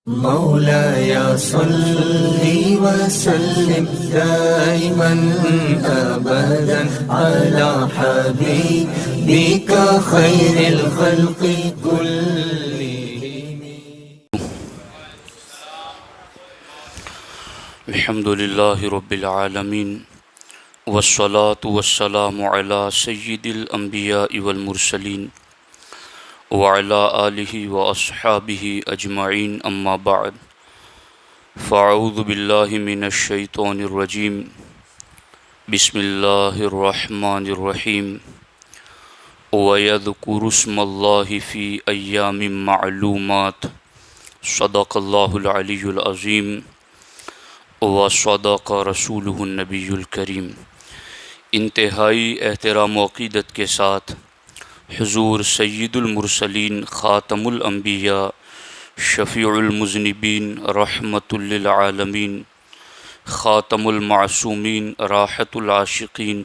مولاي صل وسلم دائما أبدا على حبيبك خير الخلق كلهم. الحمد لله رب العالمين والصلاة والسلام على سيد الأنبياء والمرسلين وعلى آله وأصحابه أجمعين أما بعد فأعوذ بالله من الشيطان الرجيم بسم الله الرحمن الرحيم ويذكر اسم الله في أيام معلومات صدق الله العلي العظيم وصدق رسوله النبی الکریم. انتہائی احترام و عقیدت کے ساتھ حضور سید المرسلین خاتم الانبیاء شفیع المذنبین رحمت للعالمین خاتم المعصومین راحت العاشقین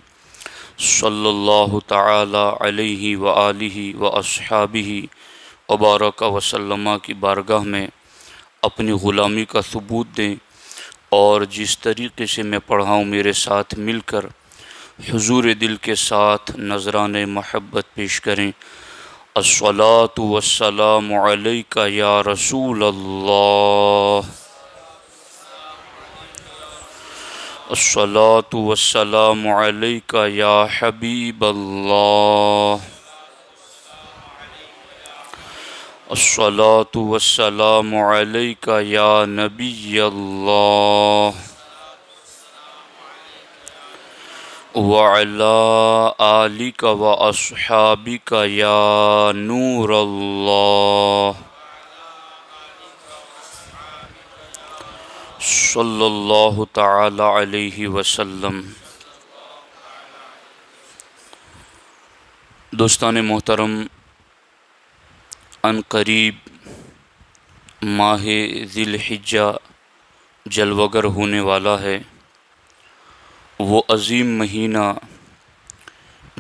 صلی اللہ تعالی علیہ وآلہ واصحابہ وبارک وسلم کی بارگاہ میں اپنی غلامی کا ثبوت دیں اور جس طریقے سے میں پڑھا ہوں میرے ساتھ مل کر حضور دل کے ساتھ نذران محبت پیش کریں. الصلاۃ والسلام علیک یا رسول اللہ، الصلاۃ والسلام علیک یا حبیب اللہ، الصلاۃ والسلام علیک یا نبی اللہ وعلی آلک واصحابک یا نور اللہ صلی اللہ تعالی علیہ وسلم. دوستان محترم، ان قریب ماہ ذی الحجہ جلوگر ہونے والا ہے، وہ عظیم مہینہ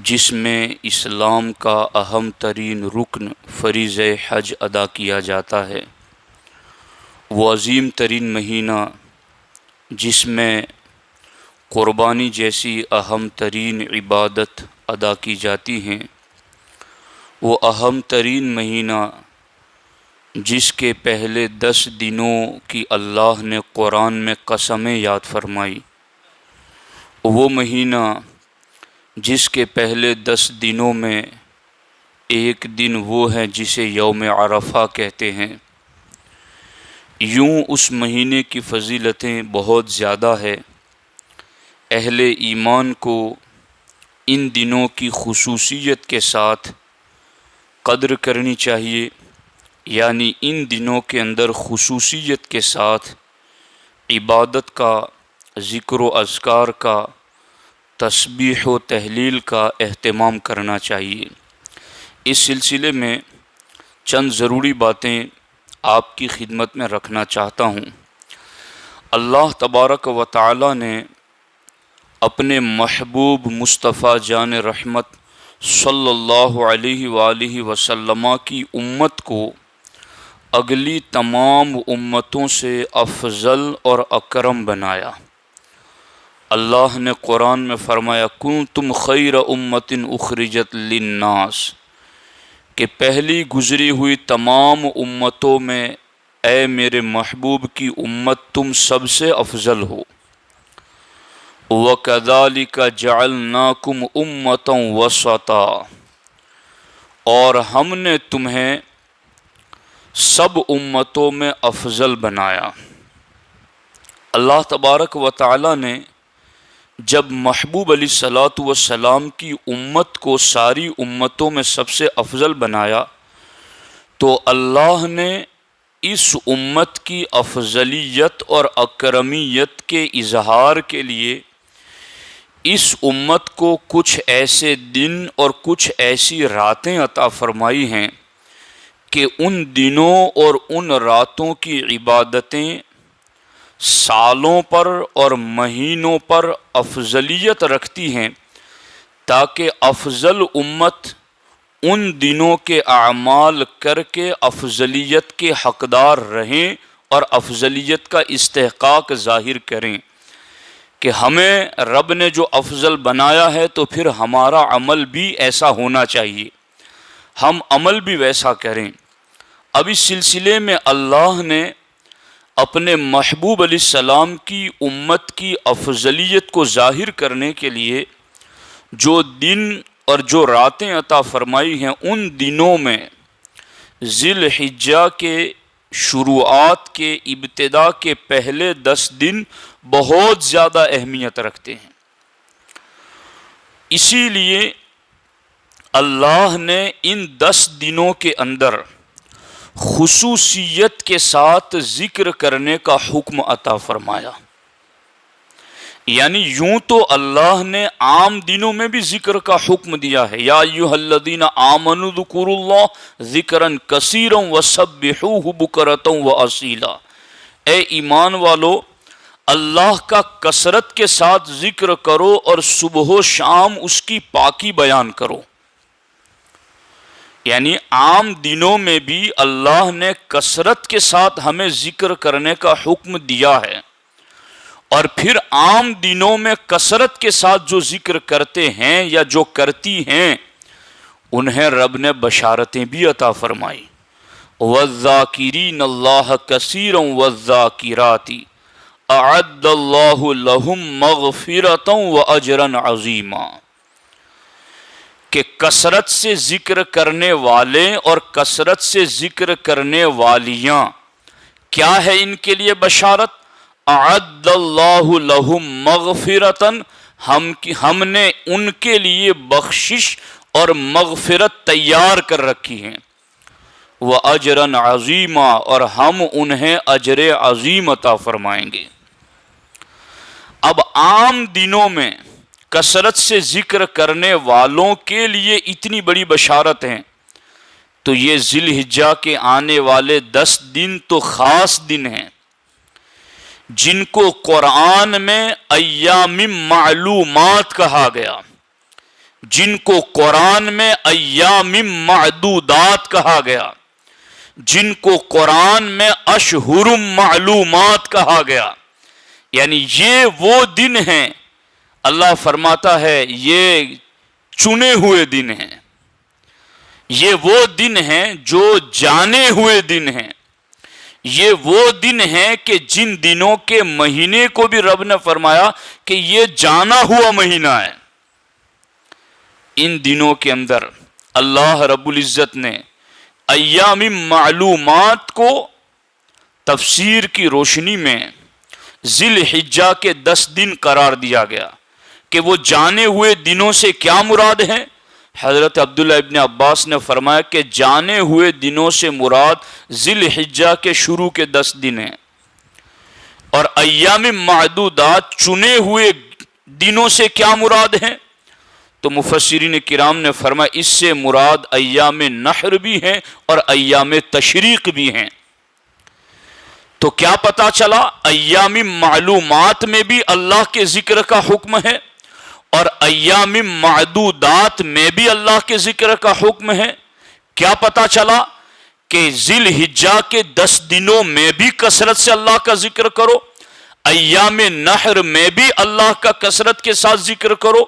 جس میں اسلام کا اہم ترین رکن فریضہ حج ادا کیا جاتا ہے، وہ عظیم ترین مہینہ جس میں قربانی جیسی اہم ترین عبادت ادا کی جاتی ہیں، وہ اہم ترین مہینہ جس کے پہلے 10 دنوں کی اللہ نے قرآن میں قسمیں یاد فرمائی، وہ مہینہ جس کے پہلے 10 دنوں میں ایک دن وہ ہے جسے یوم عرفہ کہتے ہیں. یوں اس مہینے کی فضیلتیں بہت زیادہ ہے. اہل ایمان کو ان دنوں کی خصوصیت کے ساتھ قدر کرنی چاہیے، یعنی ان دنوں کے اندر خصوصیت کے ساتھ عبادت کا، ذکر و اذکار کا، تسبیح و تحلیل کا اہتمام کرنا چاہیے. اس سلسلے میں چند ضروری باتیں آپ کی خدمت میں رکھنا چاہتا ہوں. اللہ تبارک و تعالی نے اپنے محبوب مصطفیٰ جان رحمت صلی اللہ علیہ وآلہ وسلم کی امت کو اگلی تمام امتوں سے افضل اور اکرم بنایا. اللہ نے قرآن میں فرمایا کنتم خیر امت اخرجت للناس، کہ پہلی گزری ہوئی تمام امتوں میں اے میرے محبوب کی امت تم سب سے افضل ہو. وَكَذَلِكَ جَعَلْنَاكُمْ أُمَّةً وَسَطًا، اور ہم نے تمہیں سب امتوں میں افضل بنایا. اللہ تبارک و تعالی نے جب محبوب علیہ الصلوۃ والسلام کی امت کو ساری امتوں میں سب سے افضل بنایا تو اللہ نے اس امت کی افضلیت اور اکرمیت کے اظہار کے لیے اس امت کو کچھ ایسے دن اور کچھ ایسی راتیں عطا فرمائی ہیں کہ ان دنوں اور ان راتوں کی عبادتیں سالوں پر اور مہینوں پر افضلیت رکھتی ہیں، تاکہ افضل امت ان دنوں کے اعمال کر کے افضلیت کے حقدار رہیں اور افضلیت کا استحقاق ظاہر کریں کہ ہمیں رب نے جو افضل بنایا ہے تو پھر ہمارا عمل بھی ایسا ہونا چاہیے، ہم عمل بھی ویسا کریں۔ اب اس سلسلے میں اللہ نے اپنے محبوب علیہ السلام کی امت کی افضلیت کو ظاہر کرنے کے لیے جو دن اور جو راتیں عطا فرمائی ہیں، ان دنوں میں ذی الحجہ کے شروعات کے ابتدا کے پہلے 10 دن بہت زیادہ اہمیت رکھتے ہیں۔ اسی لیے اللہ نے ان 10 دنوں کے اندر خصوصیت کے ساتھ ذکر کرنے کا حکم عطا فرمایا۔ یعنی یوں تو اللہ نے عام دنوں میں بھی ذکر کا حکم دیا ہے، یا ایھا الذین آمنوا اذکروا اللہ ذکرا کثیرا وسبحوہ بکرۃ واصیلا، اے ایمان والو اللہ کا کثرت کے ساتھ ذکر کرو اور صبح و شام اس کی پاکی بیان کرو۔ یعنی عام دنوں میں بھی اللہ نے کثرت کے ساتھ ہمیں ذکر کرنے کا حکم دیا ہے، اور پھر عام دنوں میں کثرت کے ساتھ جو ذکر کرتے ہیں یا جو کرتی ہیں انہیں رب نے بشارتیں بھی عطا فرمائی۔ وَالذَّاكِرِينَ اللَّهَ كَثِيرًا وَالذَّاكِرَاتِ اعد اللہ لہم مغفرۃ واجرا عظیما، کہ کثرت سے ذکر کرنے والے اور کثرت سے ذکر کرنے والیاں، کیا ہے ان کے لیے بشارت؟ اعد اللہ لہم مغفرۃ، ہم نے ان کے لیے بخشش اور مغفرت تیار کر رکھی ہیں، واجرا عظیما، اور ہم انہیں اجر عظیم عطا فرمائیں گے۔ اب عام دنوں میں کثرت سے ذکر کرنے والوں کے لیے اتنی بڑی بشارت ہیں، تو یہ ذی الحجہ کے آنے والے 10 دن تو خاص دن ہیں، جن کو قرآن میں ایام معلومات کہا گیا، جن کو قرآن میں ایام معدودات کہا گیا، جن کو قرآن میں اشہر معلومات کہا گیا۔ یعنی یہ وہ دن ہیں، اللہ فرماتا ہے یہ چنے ہوئے دن ہیں، یہ وہ دن ہیں جو جانے ہوئے دن ہیں، یہ وہ دن ہیں کہ جن دنوں کے مہینے کو بھی رب نے فرمایا کہ یہ جانا ہوا مہینہ ہے۔ ان دنوں کے اندر اللہ رب العزت نے ایام معلومات کو تفسیر کی روشنی میں ذی الحجہ کے 10 دن قرار دیا گیا کہ وہ جانے ہوئے دنوں سے کیا مراد ہے؟ حضرت عبداللہ ابن عباس نے فرمایا کہ جانے ہوئے دنوں سے مراد ذی الحجہ کے شروع کے 10 دن ہیں، اور ایام معدودات چنے ہوئے دنوں سے کیا مراد ہیں؟ تو مفسرین کرام نے فرمایا اس سے مراد ایام نحر بھی ہیں اور ایام تشریق بھی ہیں۔ تو کیا پتا چلا؟ ایام معلومات میں بھی اللہ کے ذکر کا حکم ہے، اور ایام معدودات میں بھی اللہ کے ذکر کا حکم ہے۔ کیا پتا چلا؟ کہ ذی الحجہ کے 10 دنوں میں بھی کثرت سے اللہ کا ذکر کرو، ایام نحر میں بھی اللہ کا کثرت کے ساتھ ذکر کرو،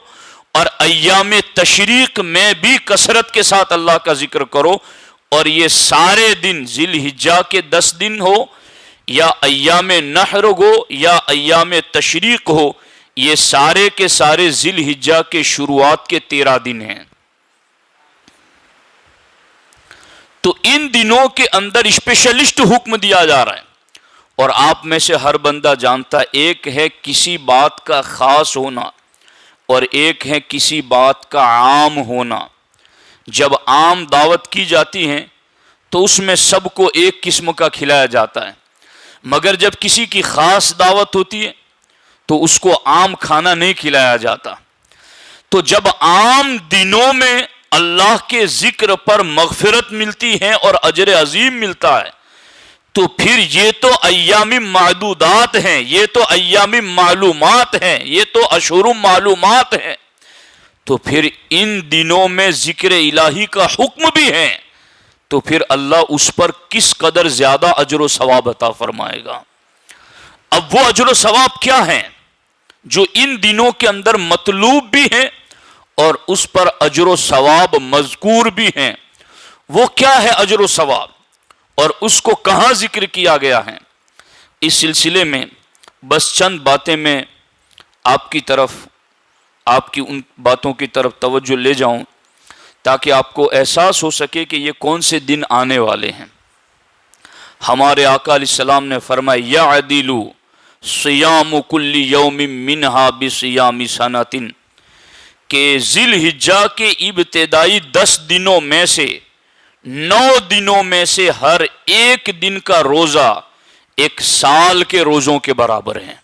اور ایام تشریق میں بھی کثرت کے ساتھ اللہ کا ذکر کرو۔ اور یہ سارے دن ذی الحجہ کے 10 دن ہو یا ایام نحر ہو یا ایام تشریق ہو، یہ سارے کے سارے ذی الحجہ کے شروعات کے 13 دن ہیں۔ تو ان دنوں کے اندر اسپیشلسٹ حکم دیا جا رہا ہے، اور آپ میں سے ہر بندہ جانتا ہے ایک ہے کسی بات کا خاص ہونا اور ایک ہے کسی بات کا عام ہونا۔ جب عام دعوت کی جاتی ہے تو اس میں سب کو ایک قسم کا کھلایا جاتا ہے، مگر جب کسی کی خاص دعوت ہوتی ہے تو اس کو عام کھانا نہیں کھلایا جاتا۔ تو جب عام دنوں میں اللہ کے ذکر پر مغفرت ملتی ہے اور اجر عظیم ملتا ہے، تو پھر یہ تو ایام معدودات ہیں، یہ تو ایام معلومات ہیں، یہ تو اشہر معلومات ہیں، تو پھر ان دنوں میں ذکر الہی کا حکم بھی ہے۔ تو پھر اللہ اس پر کس قدر زیادہ اجر و ثواب عطا فرمائے گا۔ اب وہ اجر و ثواب کیا ہیں جو ان دنوں کے اندر مطلوب بھی ہیں اور اس پر اجر و ثواب مذکور بھی ہیں؟ وہ کیا ہے اجر و ثواب اور اس کو کہاں ذکر کیا گیا ہے؟ اس سلسلے میں بس چند باتیں میں آپ کی طرف، آپ کی ان باتوں کی طرف توجہ لے جاؤں تاکہ آپ کو احساس ہو سکے کہ یہ کون سے دن آنے والے ہیں۔ ہمارے آقا علیہ السلام نے فرمایا یعدل صیام کل یوم منہا بصیام سنۃ، کہ ذی الحجہ کے ابتدائی 10 دنوں میں سے 9 دنوں میں سے ہر ایک دن کا روزہ ایک سال کے روزوں کے برابر ہیں۔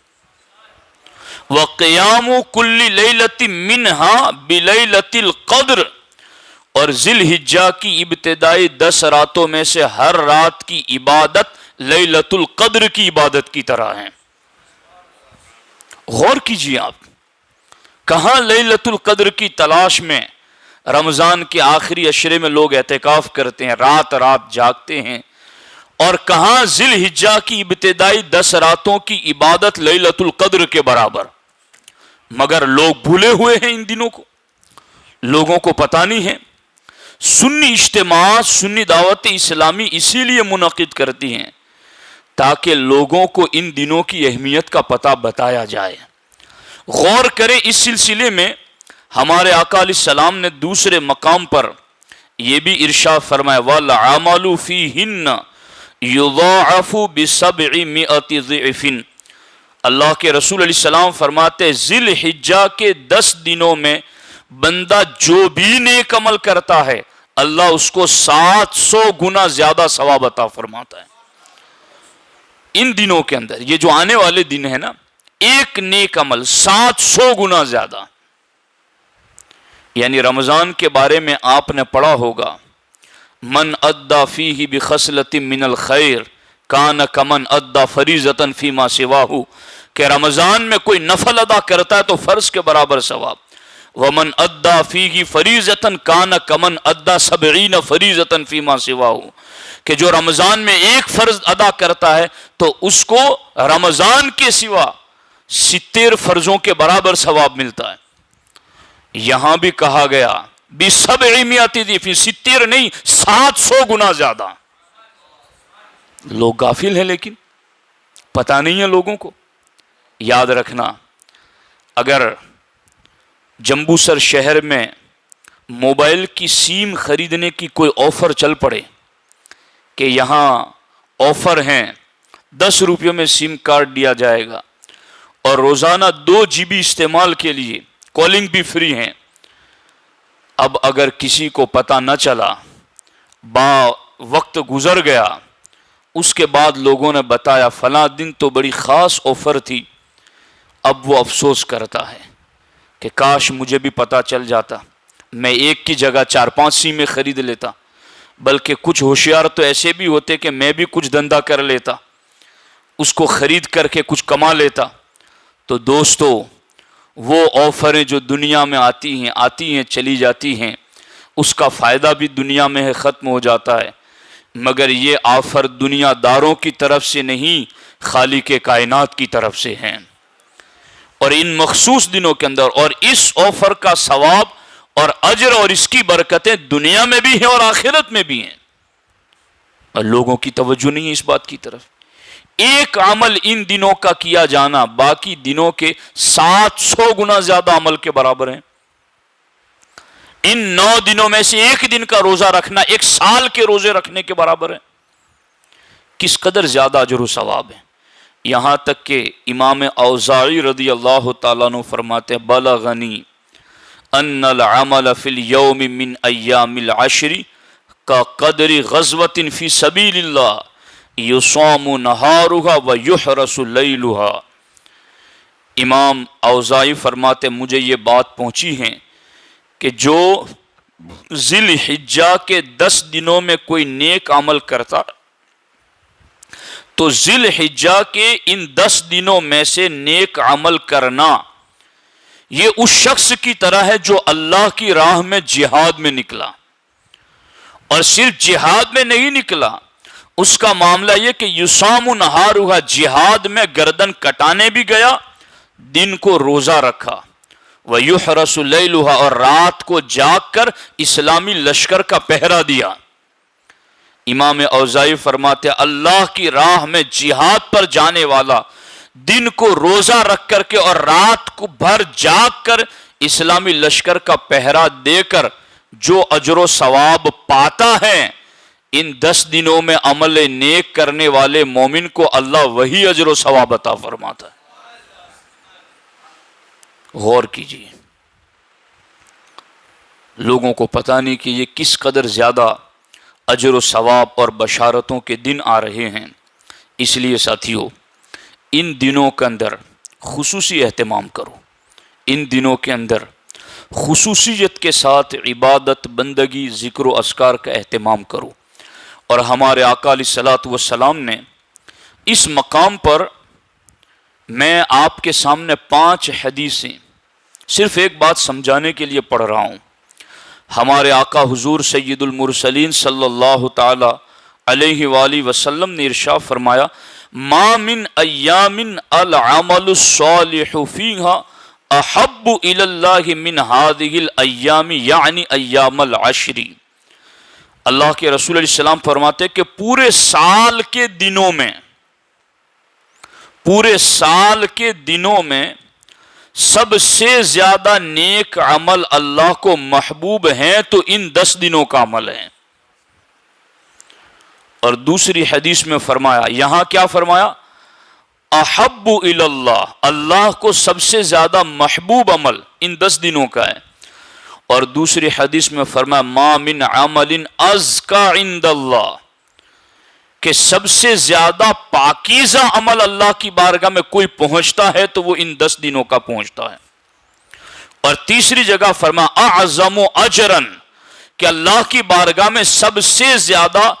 وقیام کل لیلۃ منہا بلیلۃ القدر، اور ذی الحجہ کی ابتدائی 10 راتوں میں سے ہر رات کی عبادت لیلۃ القدر کی عبادت کی طرح ہے۔ غور کیجیے آپ، کہاں لیلۃ القدر کی تلاش میں رمضان کے آخری عشرے میں لوگ اعتکاف کرتے ہیں، رات رات جاگتے ہیں، اور کہاں ذی الحجہ کی ابتدائی 10 راتوں کی عبادت لیلۃ القدر کے برابر۔ مگر لوگ بھولے ہوئے ہیں ان دنوں کو، لوگوں کو پتہ نہیں ہے۔ سنی اجتماعات، سنی دعوت اسلامی اسی لیے منعقد کرتی ہیں تاکہ لوگوں کو ان دنوں کی اہمیت کا پتہ بتایا جائے۔ غور کریں، اس سلسلے میں ہمارے آقا علیہ السلام نے دوسرے مقام پر یہ بھی ارشاد فرمایا وَالْعَمَلُ فِيهِنَّ يُضَاعَفُ ب700 ضِعْفٍ۔ اللہ کے رسول علیہ السلام فرماتے ذی الحجہ کے 10 دنوں میں بندہ جو بھی نیک عمل کرتا ہے اللہ اس کو 700 گنا زیادہ ثواب عطا فرماتا ہے۔ ان دنوں کے اندر یہ جو آنے والے دن ہے نا، ایک نیک عمل 700 گنا زیادہ۔ یعنی رمضان کے بارے میں آپ نے پڑھا ہوگا من ادا فیہ بخصلۃ من الخیر کان کمن ادا فریضۃ فیما سواہ، کہ رمضان میں کوئی نفل ادا کرتا ہے تو فرض کے برابر ثواب۔ ومن ادا فیہ فریضۃ کان کمن ادا 70 فریضۃ فیما سواہ، کہ جو رمضان میں ایک فرض ادا کرتا ہے تو اس کو رمضان کے سوا 70 فرضوں کے برابر ثواب ملتا ہے۔ یہاں بھی کہا گیا ب700 ضعف، 70 نہیں 700 گنا زیادہ۔ لوگ غافل ہیں لیکن پتہ نہیں ہے لوگوں کو۔ یاد رکھنا، اگر جمبوسر شہر میں موبائل کی سیم خریدنے کی کوئی آفر چل پڑے کہ یہاں آفر ہیں 10 روپیوں میں سیم کارڈ دیا جائے گا اور روزانہ 2 GB استعمال کے لیے کالنگ بھی فری ہیں، اب اگر کسی کو پتہ نہ چلا، وقت گزر گیا، اس کے بعد لوگوں نے بتایا فلاں دن تو بڑی خاص آفر تھی، اب وہ افسوس کرتا ہے کہ کاش مجھے بھی پتہ چل جاتا، میں ایک کی جگہ 4-5 سیمیں خرید لیتا، بلکہ کچھ ہوشیار تو ایسے بھی ہوتے کہ میں بھی کچھ دھندا کر لیتا، اس کو خرید کر کے کچھ کما لیتا۔ تو دوستو، وہ آفریں جو دنیا میں آتی ہیں چلی جاتی ہیں، اس کا فائدہ بھی دنیا میں ہے، ختم ہو جاتا ہے، مگر یہ آفر دنیا داروں کی طرف سے نہیں، خالق کائنات کی طرف سے ہیں۔ اور ان مخصوص دنوں کے اندر اور اس آفر کا ثواب اور اجر اور اس کی برکتیں دنیا میں بھی ہیں اور آخرت میں بھی ہیں، اور لوگوں کی توجہ نہیں ہے اس بات کی طرف۔ ایک عمل ان دنوں کا کیا جانا باقی دنوں کے 700 گنا زیادہ عمل کے برابر ہیں۔ ان 9 دنوں میں سے ایک دن کا روزہ رکھنا 1 سال کے روزے رکھنے کے برابر ہے۔ کس قدر زیادہ اجر و ثواب ہے، یہاں تک کہ امام اوزاعی رضی اللہ تعالیٰ عنہ فرماتے ہیں بلغنی ان العمل فی اليوم من ایام العشر کا قدر غزوۃ فی سبیل اللہ یصام نہارها ویحرس لیلها۔ امام اوزاعی فرماتے مجھے یہ بات پہنچی ہے کہ جو ذی الحجہ کے 10 دنوں میں کوئی نیک عمل کرتا تو ذی الحجہ کے ان 10 دنوں میں سے نیک عمل کرنا یہ اس شخص کی طرح ہے جو اللہ کی راہ میں جہاد میں نکلا اور صرف جہاد میں نہیں نکلا، اس کا معاملہ یہ کہ یصام نہارھا، جہاد میں گردن کٹانے بھی گیا، دن کو روزہ رکھا، ویحرس لیلھا، اور رات کو جاگ کر اسلامی لشکر کا پہرا دیا۔ امام اوزاعی فرماتے اللہ کی راہ میں جہاد پر جانے والا دن کو روزہ رکھ کر کے اور رات کو بھر جاگ کر اسلامی لشکر کا پہرا دے کر جو اجر و ثواب پاتا ہے، ان 10 دنوں میں عمل نیک کرنے والے مومن کو اللہ وہی اجر و ثواب عطا فرماتا ہے۔ غور کیجیے، لوگوں کو پتہ نہیں کہ یہ کس قدر زیادہ اجر و ثواب اور بشارتوں کے دن آ رہے ہیں۔ اس لیے ساتھیو، ان دنوں کے اندر خصوصی اہتمام کرو، ان دنوں کے اندر خصوصیت کے ساتھ عبادت، بندگی، ذکر و اذکار کا اہتمام کرو۔ اور ہمارے آقا علیہ الصلوۃ والسلام نے اس مقام پر، میں آپ کے سامنے 5 حدیثیں صرف ایک بات سمجھانے کے لیے پڑھ رہا ہوں۔ ہمارے آقا حضور سید المرسلین صلی اللہ تعالی علیہ وآلہ وسلم نے ارشاد فرمایا، ما من ایام العمل الصالح فیہا احب الی اللہ من هذه الایام، یعنی ایام العشر۔ اللہ کے رسول علیہ السلام فرماتے کہ پورے سال کے دنوں میں سب سے زیادہ نیک عمل اللہ کو محبوب ہیں تو ان 10 دنوں کا عمل ہے۔ اور دوسری حدیث میں فرمایا، یہاں کیا فرمایا؟ احب الی اللہ، اللہ کو سب سے زیادہ محبوب عمل ان 10 دنوں کا ہے۔ اور دوسری حدیث میں فرمایا، ما من عمل ازکا عند اللہ، کہ سب سے زیادہ پاکیزہ عمل اللہ کی بارگاہ میں کوئی پہنچتا ہے تو وہ ان 10 دنوں کا پہنچتا ہے۔ اور تیسری جگہ فرمایا، اعظم اجرا، کہ اللہ کی بارگاہ میں سب سے زیادہ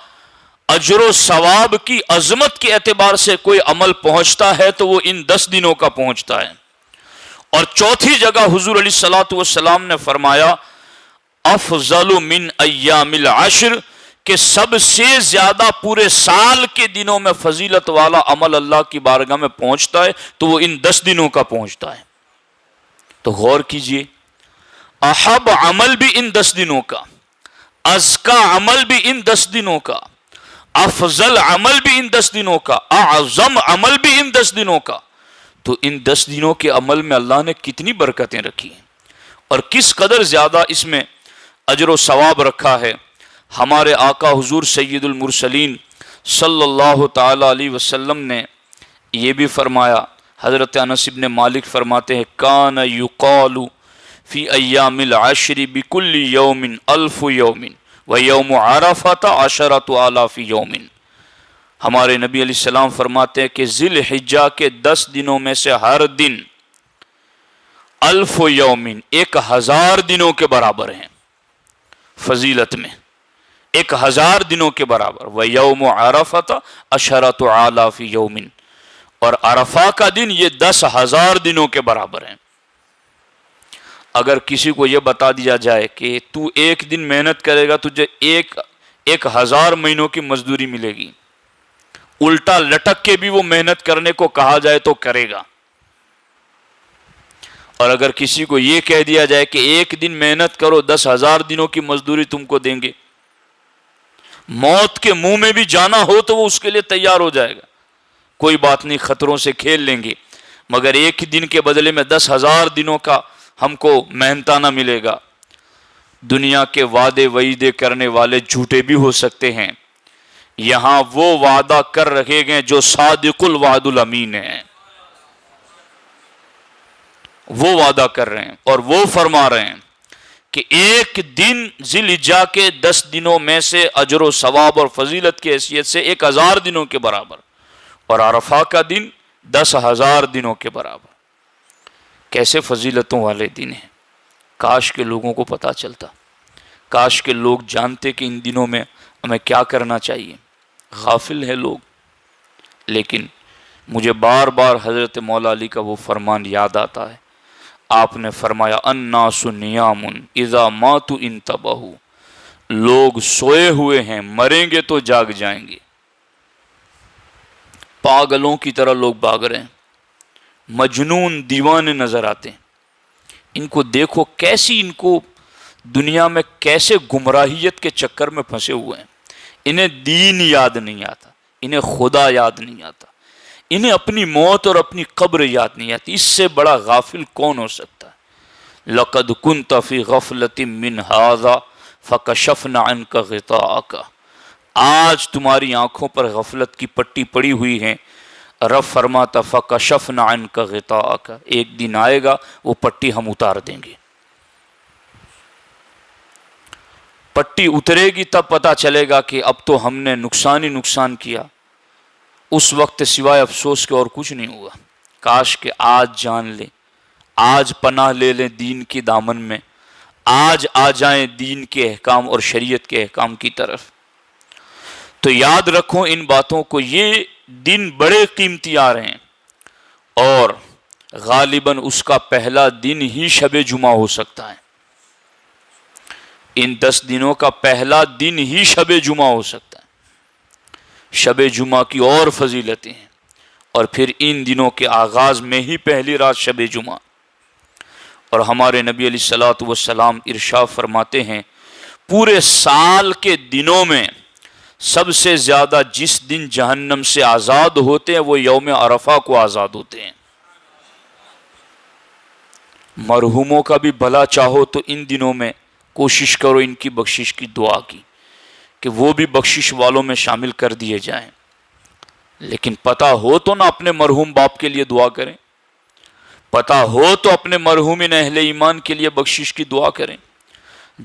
اجر و ثواب کی عظمت کے اعتبار سے کوئی عمل پہنچتا ہے تو وہ ان 10 دنوں کا پہنچتا ہے۔ اور چوتھی جگہ حضور علیہ الصلوۃ والسلام نے فرمایا، افضل من ایام العشر، کہ سب سے زیادہ پورے سال کے دنوں میں فضیلت والا عمل اللہ کی بارگاہ میں پہنچتا ہے تو وہ ان 10 دنوں کا پہنچتا ہے۔ تو غور کیجئے، احب عمل بھی ان 10 دنوں کا، ازکا عمل بھی ان 10 دنوں کا، افضل عمل بھی ان 10 دنوں کا، اعظم عمل بھی ان 10 دنوں کا۔ تو ان 10 دنوں کے عمل میں اللہ نے کتنی برکتیں رکھی ہیں اور کس قدر زیادہ اس میں اجر و ثواب رکھا ہے۔ ہمارے آقا حضور سید المرسلین صلی اللہ تعالی علیہ وسلم نے یہ بھی فرمایا، حضرت انس بن مالک فرماتے ہیں، کان یقال فی ایام العشر بکل یوم 1000 یوم ویوم عرفۃ 10,000 یوم۔ ہمارے نبی علیہ السلام فرماتے ہیں کہ ذی الحجہ کے 10 دنوں میں سے ہر دن 1000 یوم، 1000 دنوں کے برابر ہیں فضیلت میں، 1000 دنوں کے برابر۔ وَيَوْمُ عَرَفَةَ 10,000 یوم، اور عرفہ کا دن یہ 10,000 دنوں کے برابر ہیں۔ اگر کسی کو یہ بتا دیا جائے کہ تو ایک دن محنت کرے گا تجھے 1000 مہینوں کی مزدوری ملے گی، الٹا لٹک کے بھی وہ محنت کرنے کو کہا جائے تو کرے گا۔ اور اگر کسی کو یہ کہہ دیا جائے کہ ایک دن محنت کرو 10,000 دنوں کی مزدوری تم کو دیں گے، موت کے منہ میں بھی جانا ہو تو وہ اس کے لیے تیار ہو جائے گا، کوئی بات نہیں، خطروں سے کھیل لیں گے، مگر ایک دن کے بدلے میں 10,000 دنوں کا ہم کو محنتانہ ملے گا۔ دنیا کے وعدے وعیدے کرنے والے جھوٹے بھی ہو سکتے ہیں، یہاں وہ وعدہ کر رہے ہیں جو صادق الوعد الامین ہیں، وہ وعدہ کر رہے ہیں اور وہ فرما رہے ہیں کہ ایک دن ذی الحجہ کے 10 دنوں میں سے اجر و ثواب اور فضیلت کی حیثیت سے 1000 دنوں کے برابر، اور عرفہ کا دن 10,000 دنوں کے برابر۔ کیسے فضیلتوں والے دن ہیں، کاش کے لوگوں کو پتہ چلتا، کاش کے لوگ جانتے کہ ان دنوں میں ہمیں کیا کرنا چاہیے۔ غافل ہے لوگ، لیکن مجھے بار بار حضرت مولا علی کا وہ فرمان یاد آتا ہے، آپ نے فرمایا، الناس نیام اذا ماتوا انتبہوا، لوگ سوئے ہوئے ہیں، مریں گے تو جاگ جائیں گے، پاگلوں کی طرح لوگ بھاگ رہے ہیں، مجنون دیوانے نظر آتے ہیں۔ ان کو دیکھو کیسی، ان کو دنیا میں کیسے گمراہیت کے چکر میں پھنسے ہوئے ہیں۔ انہیں دین یاد نہیں آتا، انہیں خدا یاد نہیں آتا، انہیں اپنی موت اور اپنی قبر یاد نہیں آتی۔ اس سے بڑا غافل کون ہو سکتا ہے؟ لَقَدْ كُنْتَ فِي غَفْلَةٍ مِّنْ هَٰذَا فَكَشَفْنَا عَنْكَ غِطَاءَكَ۔ آج تمہاری آنکھوں پر غفلت کی پٹی پڑی ہوئی ہے۔ رب فرماتا فَكَشَفْنَا عَنْكَ غِطَاءَكَ، ایک دن آئے گا وہ پٹی ہم اتار دیں گے۔ پٹی اترے گی تب پتا چلے گا کہ اب تو ہم نے نقصان ہی نقصان کیا۔ اس وقت سوائے افسوس کے اور کچھ نہیں ہوا۔ کاش کہ آج جان لیں، آج پناہ لے لیں دین کی دامن میں، آج آ جائیں دین کے احکام اور شریعت کے احکام کی طرف۔ تو یاد رکھو ان باتوں کو، یہ دن بڑے قیمتی آ رہے ہیں، اور غالباً اس کا پہلا دن ہی شب جمعہ ہو سکتا ہے۔ ان 10 دنوں کا پہلا دن ہی شب جمعہ ہو سکتا ہے۔ شب جمعہ کی اور فضیلتیں ہیں، اور پھر ان دنوں کے آغاز میں ہی پہلی رات شب جمعہ۔ اور ہمارے نبی علیہ الصلوۃ والسلام ارشاد فرماتے ہیں پورے سال کے دنوں میں سب سے زیادہ جس دن جہنم سے آزاد ہوتے ہیں وہ یوم عرفہ کو آزاد ہوتے ہیں۔ مرحوموں کا بھی بھلا چاہو تو ان دنوں میں کوشش کرو ان کی بخشش کی دعا کی، کہ وہ بھی بخشش والوں میں شامل کر دیے جائیں۔ لیکن پتہ ہو تو نہ اپنے مرحوم باپ کے لیے دعا کریں، پتہ ہو تو اپنے مرحومین اہل ایمان کے لیے بخشش کی دعا کریں۔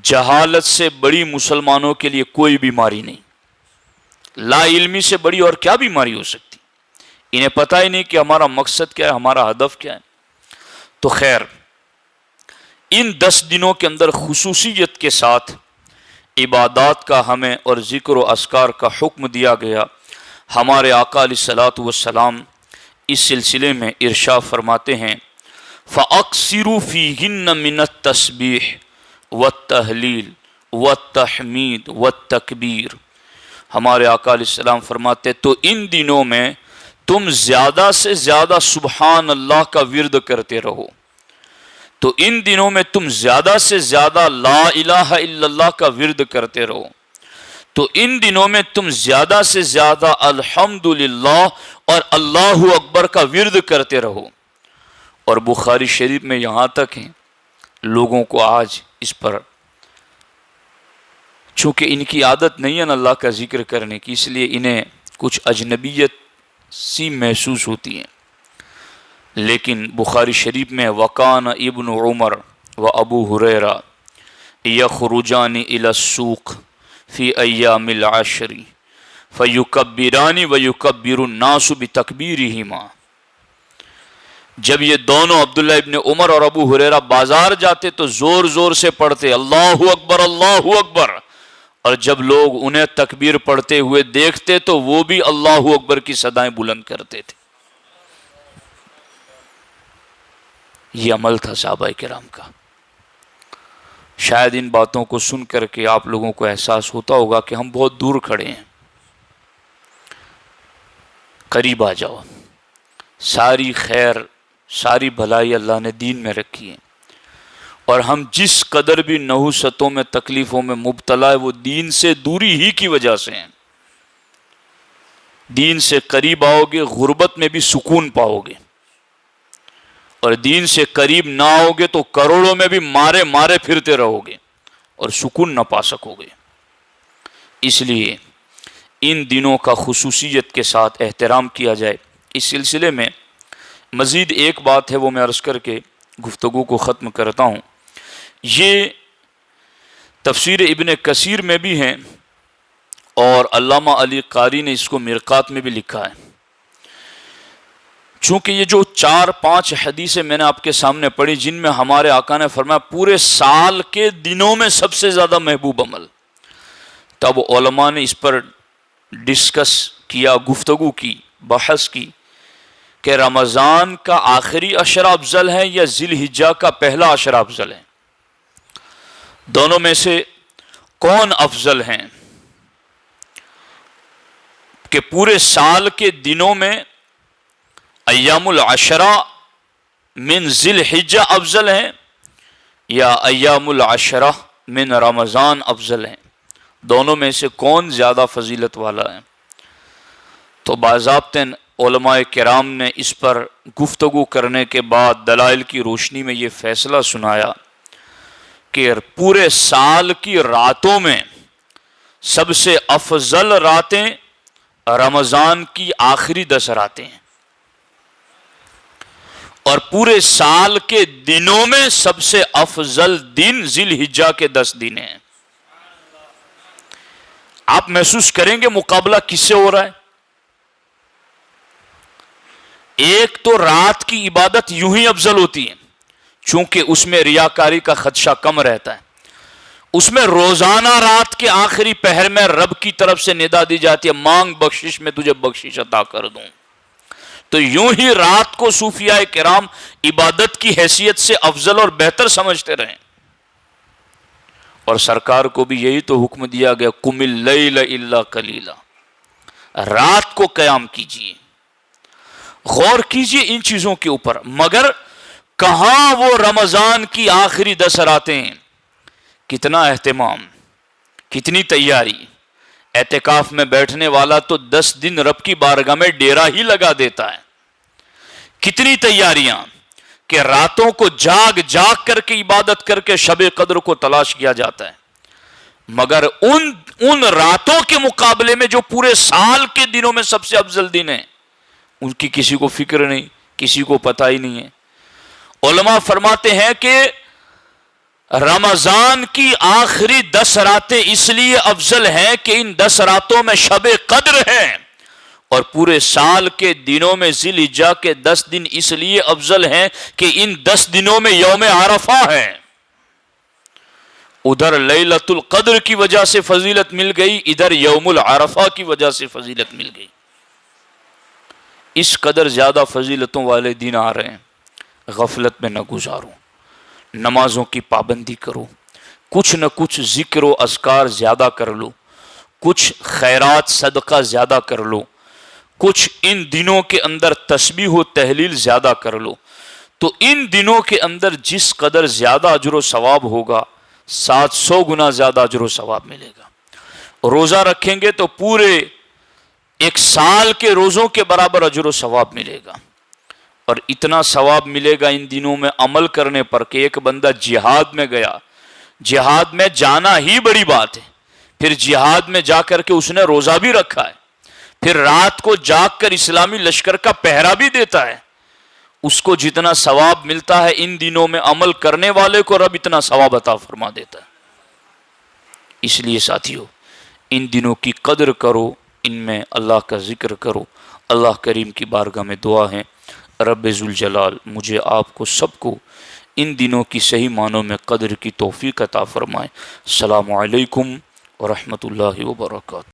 جہالت سے بڑی مسلمانوں کے لیے کوئی بیماری نہیں، لا علمی سے بڑی اور کیا بیماری ہو سکتی؟ انہیں پتہ ہی نہیں کہ ہمارا مقصد کیا ہے، ہمارا ہدف کیا ہے۔ تو خیر، ان 10 دنوں کے اندر خصوصیت کے ساتھ عبادات کا ہمیں اور ذکر و اذکار کا حکم دیا گیا۔ ہمارے آقا علیہ الصلوۃ والسلام اس سلسلے میں ارشاد فرماتے ہیں فَأَكْثِرُوا فِيهِنَّ مِنَ التَّسْبِيحِ وَالتَّهْلِيلِ وَالتَّحْمِيدِ وَالتَّكْبِيرِ۔ ہمارے آقا علیہ السلام فرماتے تو ان دنوں میں تم زیادہ سے زیادہ سبحان اللہ کا ورد کرتے رہو، تو ان دنوں میں تم زیادہ سے زیادہ لا الہ الا اللہ کا ورد کرتے رہو، تو ان دنوں میں تم زیادہ سے زیادہ الحمدللہ اور اللہ اکبر کا ورد کرتے رہو۔ اور بخاری شریف میں یہاں تک ہیں لوگوں کو آج اس پر، چونکہ ان کی عادت نہیں ہے نا اللہ کا ذکر کرنے کی، اس لیے انہیں کچھ اجنبیت سی محسوس ہوتی ہیں۔ لیکن بخاری شریف میں وکان ابن عمر و ابو ہریرہ یخرجان الی السوق فی ایام العشر فیکبران ویکبر الناس بتکبیرہما۔ جب یہ دونوں عبداللہ ابن عمر اور ابو ہریرہ بازار جاتے تو زور زور سے پڑھتے اللہ اکبر اللہ اکبر، اور جب لوگ انہیں تکبیر پڑھتے ہوئے دیکھتے تو وہ بھی اللہ اکبر کی صدائیں بلند کرتے تھے۔ یہ عمل تھا صحابہ کرام کا۔ شاید ان باتوں کو سن کر کے آپ لوگوں کو احساس ہوتا ہوگا کہ ہم بہت دور کھڑے ہیں، قریب آ جاؤ۔ ساری خیر، ساری بھلائی اللہ نے دین میں رکھی ہے، اور ہم جس قدر بھی نحوستوں میں تکلیفوں میں مبتلا ہے وہ دین سے دوری ہی کی وجہ سے ہیں۔ دین سے قریب آؤ گے غربت میں بھی سکون پاؤ گے، اور دین سے قریب نہ آؤ گے تو کروڑوں میں بھی مارے مارے پھرتے رہو گے اور سکون نہ پا سکو گے۔ اس لیے ان دنوں کا خصوصیت کے ساتھ احترام کیا جائے۔ اس سلسلے میں مزید ایک بات ہے، وہ میں عرض کر کے گفتگو کو ختم کرتا ہوں۔ یہ تفسیر ابن کثیر میں بھی ہیں، اور علامہ علی قاری نے اس کو مرقات میں بھی لکھا ہے۔ چونکہ یہ جو 4-5 حدیثیں میں نے آپ کے سامنے پڑھی جن میں ہمارے آقا نے فرمایا پورے سال کے دنوں میں سب سے زیادہ محبوب عمل، تب علماء نے اس پر ڈسکس کیا، گفتگو کی، بحث کی کہ رمضان کا آخری عشرہ افضل ہے یا ذی الحجہ کا پہلا عشرہ افضل ہے۔ دونوں میں سے کون افضل ہیں کہ پورے سال کے دنوں میں ایام العشرہ من ذی الحجہ افضل ہیں یا ایام العشرہ من رمضان افضل ہیں؟ دونوں میں سے کون زیادہ فضیلت والا ہے؟ تو باضابطاً علماء کرام نے اس پر گفتگو کرنے کے بعد دلائل کی روشنی میں یہ فیصلہ سنایا کہ پورے سال کی راتوں میں سب سے افضل راتیں رمضان کی آخری 10 راتیں ہیں، اور پورے سال کے دنوں میں سب سے افضل دن ذی الحجہ کے 10 دن ہیں۔ آپ محسوس کریں گے مقابلہ کس سے ہو رہا ہے؟ ایک تو رات کی عبادت یوں ہی افضل ہوتی ہے چونکہ اس میں ریاکاری کا خدشہ کم رہتا ہے، اس میں روزانہ رات کے آخری پہر میں رب کی طرف سے ندا دی جاتی ہے مانگ بخشش میں تجھے بخشش عطا کر دوں، تو یوں ہی رات کو صوفیاء کرام عبادت کی حیثیت سے افضل اور بہتر سمجھتے رہے، اور سرکار کو بھی یہی تو حکم دیا گیا قم اللیل الا قلیلا، رات کو قیام کیجیے۔ غور کیجیے ان چیزوں کے اوپر، مگر کہاں وہ رمضان کی آخری 10 راتیں، کتنا اہتمام، کتنی تیاری۔ اعتکاف میں بیٹھنے والا تو 10 دن رب کی بارگاہ میں ڈیرا ہی لگا دیتا ہے، کتنی تیاریاں کہ راتوں کو جاگ جاگ کر کے عبادت کر کے شب قدر کو تلاش کیا جاتا ہے، مگر ان راتوں کے مقابلے میں جو پورے سال کے دنوں میں سب سے افضل دن ہیں ان کی کسی کو فکر نہیں، کسی کو پتہ ہی نہیں ہے۔ علماء فرماتے ہیں کہ رمضان کی آخری 10 راتیں اس لیے افضل ہیں کہ ان 10 راتوں میں شب قدر ہے، اور پورے سال کے دنوں میں ذی الحجہ کے 10 دن اس لیے افضل ہیں کہ ان 10 دنوں میں یوم عرفہ ہے۔ ادھر لیلۃ القدر کی وجہ سے فضیلت مل گئی، ادھر یوم العرفہ کی وجہ سے فضیلت مل گئی۔ اس قدر زیادہ فضیلتوں والے دن آ رہے ہیں، غفلت میں نہ گزارو، نمازوں کی پابندی کرو، کچھ نہ کچھ ذکر و اذکار زیادہ کر لو، کچھ خیرات صدقہ زیادہ کر لو، کچھ ان دنوں کے اندر تسبیح و تہلیل زیادہ کر لو، تو ان دنوں کے اندر جس قدر زیادہ اجر و ثواب ہوگا 700 گنا زیادہ اجر و ثواب ملے گا۔ روزہ رکھیں گے تو پورے 1 سال کے روزوں کے برابر اجر و ثواب ملے گا، اور اتنا ثواب ملے گا ان دنوں میں عمل کرنے پر کہ ایک بندہ جہاد میں گیا، جہاد میں جانا ہی بڑی بات ہے، پھر جہاد میں جا کر کے اس نے روزہ بھی رکھا ہے، پھر رات کو جاگ کر اسلامی لشکر کا پہرا بھی دیتا ہے، اس کو جتنا ثواب ملتا ہے ان دنوں میں عمل کرنے والے کو رب اتنا ثواب عطا فرما دیتا ہے۔ اس لیے ساتھیو ان دنوں کی قدر کرو، ان میں اللہ کا ذکر کرو۔ اللہ کریم کی بارگاہ میں دعا ہے رب ذوالجلال مجھے آپ کو سب کو ان دنوں کی صحیح معنوں میں قدر کی توفیق عطا فرمائے۔ السلام علیکم ورحمۃ اللہ وبرکاتہ۔